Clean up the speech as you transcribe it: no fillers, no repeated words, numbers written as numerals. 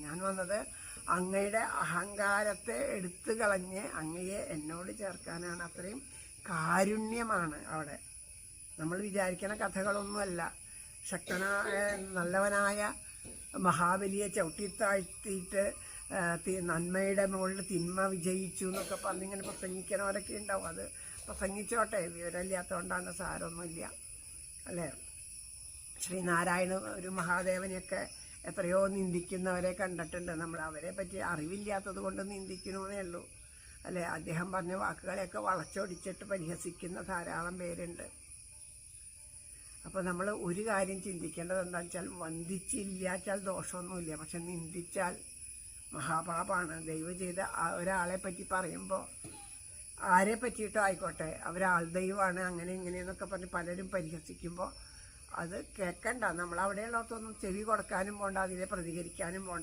ഞാൻ വന്നത് അങ്ങയുടെ അഹങ്കാരത്തെ എടുത്തു കളഞ്ഞ് അങ്ങയെ എന്നോട് ചേർക്കാനാണ്. അത്രയും കാരുണ്യമാണ് അവിടെ. നമ്മൾ വിചാരിക്കുന്ന കഥകളൊന്നുമല്ല. ശക്തനായ നല്ലവനായ മഹാബലിയെ ചവിട്ടിത്താഴ്ത്തിയിട്ട് നന്മയുടെ മുകളിൽ തിന്മ വിജയിച്ചു എന്നൊക്കെ പറഞ്ഞിങ്ങനെ പ്രസംഗിക്കണവരൊക്കെ ഉണ്ടാവും. അത് പ്രസംഗിച്ചോട്ടെ, വിവരമില്ലാത്തതുകൊണ്ടാണ്, സാരമൊന്നുമില്ല അല്ലേ. ശ്രീനാരായണ ഒരു മഹാദേവനെയൊക്കെ എത്രയോ നിന്ദിക്കുന്നവരെ കണ്ടിട്ടുണ്ട് നമ്മൾ. അവരെ പറ്റി അറിവില്ലാത്തത് കൊണ്ട് നിന്ദിക്കണമെന്നേ ഉള്ളൂ അല്ലേ. അദ്ദേഹം പറഞ്ഞ വാക്കുകളെയൊക്കെ വളച്ചൊടിച്ചിട്ട് പരിഹസിക്കുന്ന ധാരാളം പേരുണ്ട്. അപ്പോൾ നമ്മൾ ഒരു കാര്യം ചിന്തിക്കേണ്ടത് എന്താണെന്ന് വെച്ചാൽ, വന്ദിച്ചില്ലാച്ചാൽ ദോഷമൊന്നുമില്ല, പക്ഷെ നിന്ദിച്ചാൽ മഹാപാപാണ്. ദൈവം ചെയ്ത ഒരാളെ പറ്റി പറയുമ്പോൾ, ആരെ പറ്റിയിട്ടോ ആയിക്കോട്ടെ, അവരാൾ ദൈവമാണ് അങ്ങനെ ഇങ്ങനെയെന്നൊക്കെ പറഞ്ഞ് പലരും പരിഹസിക്കുമ്പോൾ അത് കേൾക്കണ്ട. നമ്മളവിടെയുള്ളതൊന്നും ചെവി കൊടുക്കാനും പോണ്ട, അതിനെ പ്രതികരിക്കാനും പോണ്ട.